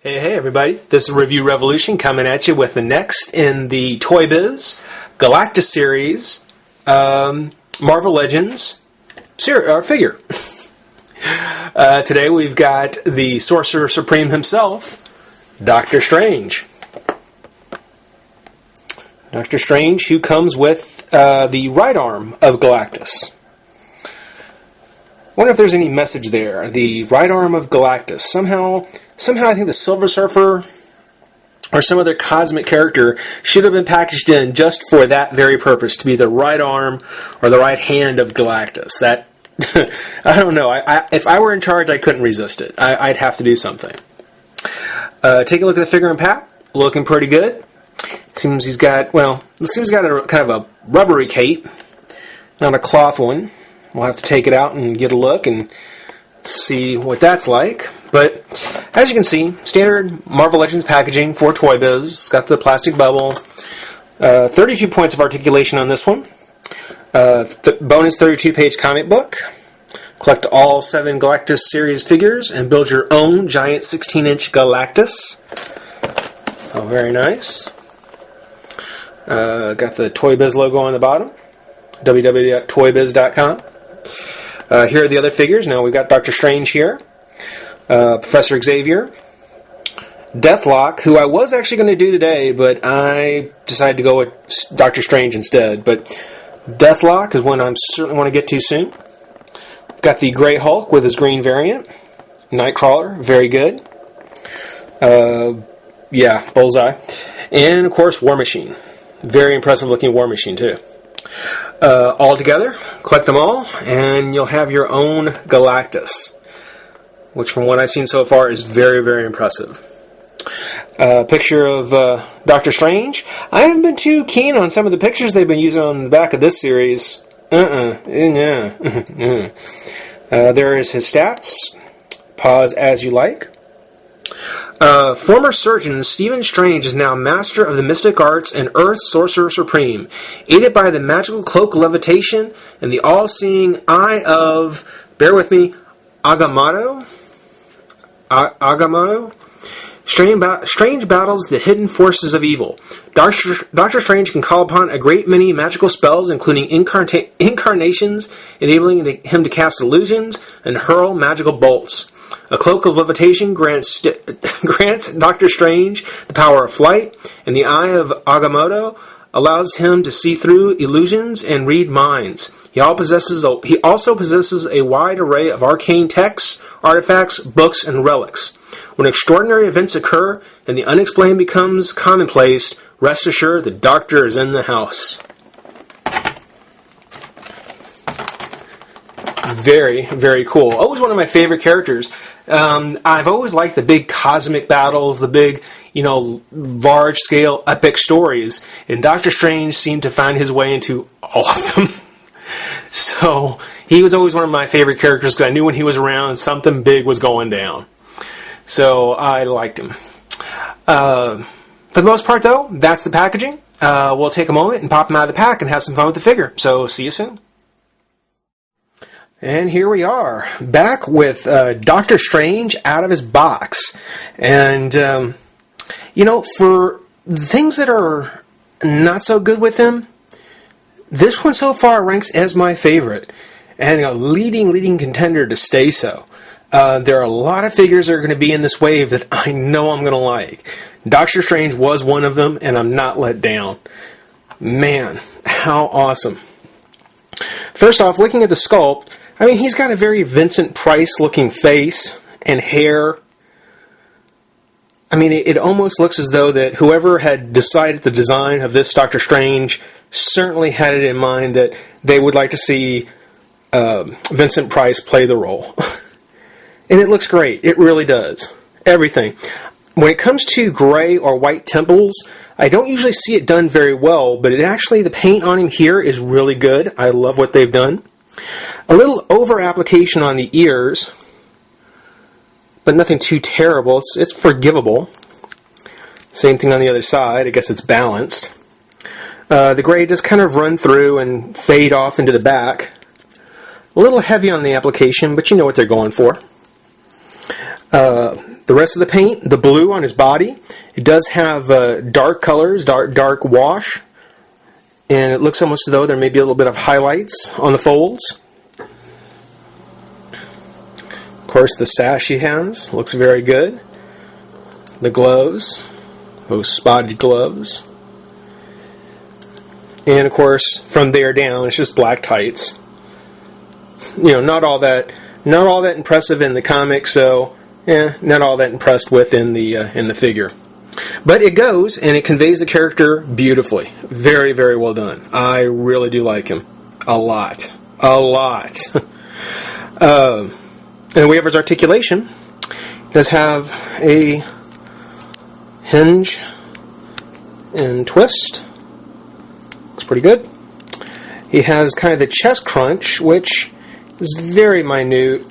Hey everybody, this is Review Revolution coming at you with the next in the Toy Biz Galactus series Marvel Legends figure. Today we've got the Sorcerer Supreme himself, Doctor Strange. Doctor Strange, who comes with the right arm of Galactus. I wonder if there's any message there. The right arm of Galactus. Somehow I think the Silver Surfer or some other cosmic character should have been packaged in just for that very purpose, to be the right arm or the right hand of Galactus. That I don't know. If I were in charge, I couldn't resist it. I'd have to do something. Take a look at the figure and pack. Looking pretty good. Seems he's got a kind of a rubbery cape, not a cloth one. We'll have to take it out and get a look and see what that's like. But as you can see, standard Marvel Legends packaging for Toy Biz. It's got the plastic bubble. 32 points of articulation on this one. Bonus 32-page comic book. Collect all 7 Galactus series figures and build your own giant 16-inch Galactus. Oh, very nice. Got the Toy Biz logo on the bottom. www.toybiz.com. Here are the other figures. Now we've got Doctor Strange here, Professor Xavier, Deathlock, who I was actually going to do today, but I decided to go with Doctor Strange instead. But Deathlock is one I certainly want to get to soon. We've got the Grey Hulk with his green variant, Nightcrawler, very good. Bullseye, and of course War Machine, very impressive looking War Machine too. All together, collect them all, and you'll have your own Galactus, which from what I've seen so far is very, very impressive. Picture of Doctor Strange. I haven't been too keen on some of the pictures they've been using on the back of this series. There is his stats. Pause as you like. Former surgeon Stephen Strange is now master of the mystic arts and Earth's Sorcerer Supreme, aided by the magical cloak of levitation and the all-seeing eye of, bear with me, Agamotto? Strange battles the hidden forces of evil. Doctor Strange can call upon a great many magical spells, including incarnations, enabling him to cast illusions and hurl magical bolts. A cloak of levitation grants Doctor Strange the power of flight, and the eye of Agamotto allows him to see through illusions and read minds. He also possesses a wide array of arcane texts, artifacts, books, and relics. When extraordinary events occur and the unexplained becomes commonplace, rest assured the Doctor is in the house. Very, very cool. Always one of my favorite characters. I've always liked the big cosmic battles, the big, large-scale epic stories, and Doctor Strange seemed to find his way into all of them. So, he was always one of my favorite characters because I knew when he was around, something big was going down. So, I liked him. For the most part, though, that's the packaging. We'll take a moment and pop him out of the pack and have some fun with the figure. So, see you soon. And here we are, back with Doctor Strange out of his box. And, for the things that are not so good with him, this one so far ranks as my favorite. And a leading contender to stay so. There are a lot of figures that are going to be in this wave that I know I'm going to like. Doctor Strange was one of them, and I'm not let down. Man, how awesome. First off, looking at the sculpt, he's got a very Vincent Price-looking face and hair. It almost looks as though that whoever had decided the design of this Doctor Strange certainly had it in mind that they would like to see Vincent Price play the role. And it looks great. It really does. Everything. When it comes to gray or white temples, I don't usually see it done very well, but the paint on him here is really good. I love what they've done. A little over-application on the ears, but nothing too terrible. It's forgivable. Same thing on the other side. I guess it's balanced. The gray does kind of run through and fade off into the back. A little heavy on the application, but you know what they're going for. The The rest of the paint, the blue on his body, it does have dark colors, dark wash, and it looks almost as though there may be a little bit of highlights on the folds. Of course, the sash he has looks very good. The gloves, those spotted gloves. And of course, from there down, it's just black tights. Not all that impressive in the comic, so not all that impressed with in the figure. But it goes and it conveys the character beautifully. Very, very well done. I really do like him a lot. And we have his articulation. He does have a hinge and twist. Looks pretty good. He has kind of the chest crunch, which is very minute.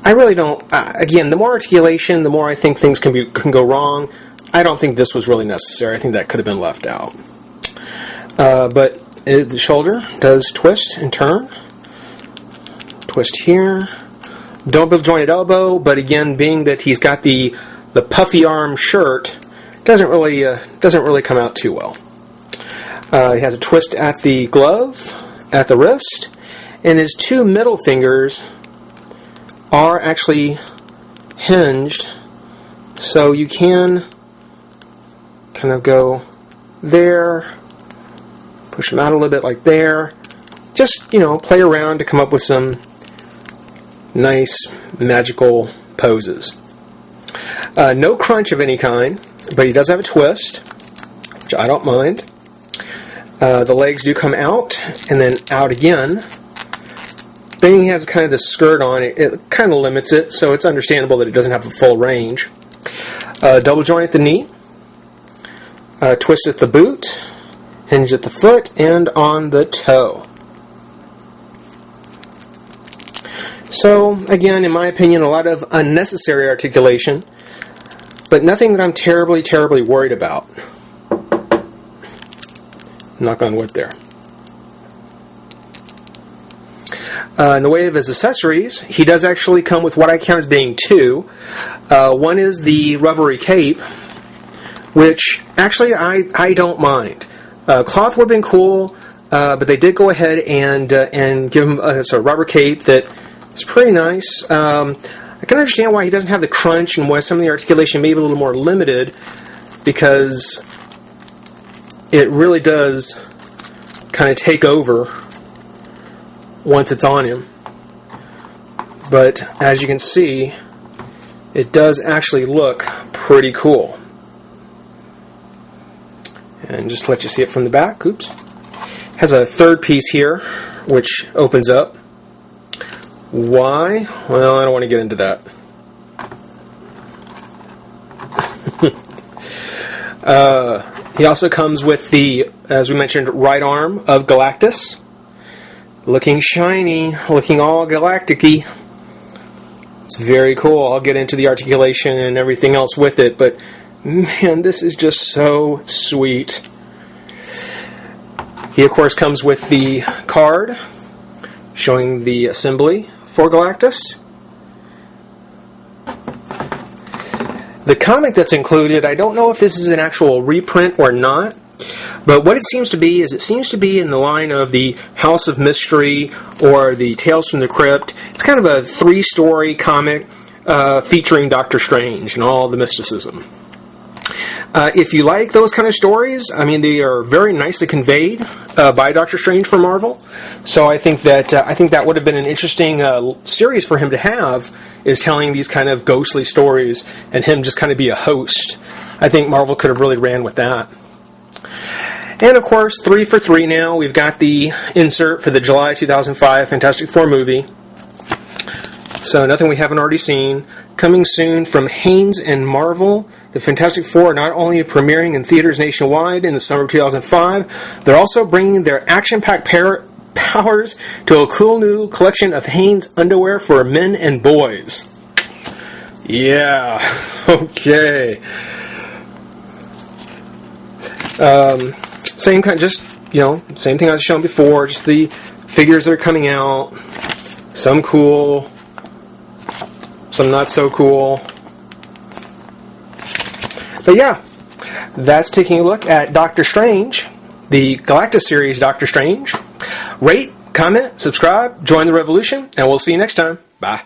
I really don't. Again, the more articulation, the more I think things can go wrong. I don't think this was really necessary. I think that could have been left out. But the shoulder does twist and turn. Twist here. Double jointed elbow, but again, being that he's got the puffy arm shirt, doesn't really come out too well. He has a twist at the glove, at the wrist, and his two middle fingers are actually hinged, so you can kind of go there, push them out a little bit like there, just, play around to come up with some nice magical poses. No crunch of any kind, but he does have a twist, which I don't mind. The legs do come out and then out again. Then he has kind of the skirt on it. It kind of limits it, so it's understandable that it doesn't have a full range. Double joint at the knee, twist at the boot, hinge at the foot, and on the toe. So, again, in my opinion, a lot of unnecessary articulation, but nothing that I'm terribly, terribly worried about. Knock on wood there. In the way of his accessories, he does actually come with what I count as being two. One is the rubbery cape, which actually I don't mind. Cloth would have been cool, but they did go ahead and give him a rubber cape that is pretty nice. I can understand why he doesn't have the crunch and why some of the articulation may be a little more limited, because it really does kind of take over once it's on him. But as you can see, it does actually look pretty cool. And just to let you see it from the back, oops. Has a third piece here, which opens up. Why? Well, I don't want to get into that. He also comes with the, as we mentioned, right arm of Galactus. Looking shiny, looking all galactic-y. It's very cool. I'll get into the articulation and everything else with it, but man, this is just so sweet. He, of course, comes with the card showing the assembly for Galactus. The comic that's included, I don't know if this is an actual reprint or not, but what it seems to be is it seems to be in the line of the House of Mystery or the Tales from the Crypt. It's kind of a 3-story comic featuring Doctor Strange and all the mysticism. If you like those kind of stories, I mean, they are very nicely conveyed by Doctor Strange for Marvel. So I think that would have been an interesting series for him to have, is telling these kind of ghostly stories and him just kind of be a host. I think Marvel could have really ran with that. And of course, 3 for 3 now. We've got the insert for the July 2005 Fantastic Four movie. So nothing we haven't already seen. Coming soon from Haynes and Marvel, the Fantastic Four are not only premiering in theaters nationwide in the summer of 2005, they're also bringing their action-packed powers to a cool new collection of Haynes underwear for men and boys. Yeah, okay. Same kind, same thing I was shown before. Just the figures that are coming out. Some cool, some not so cool. But yeah, that's taking a look at Doctor Strange, the Galactus series Doctor Strange. Rate, comment, subscribe, join the revolution, and we'll see you next time. Bye.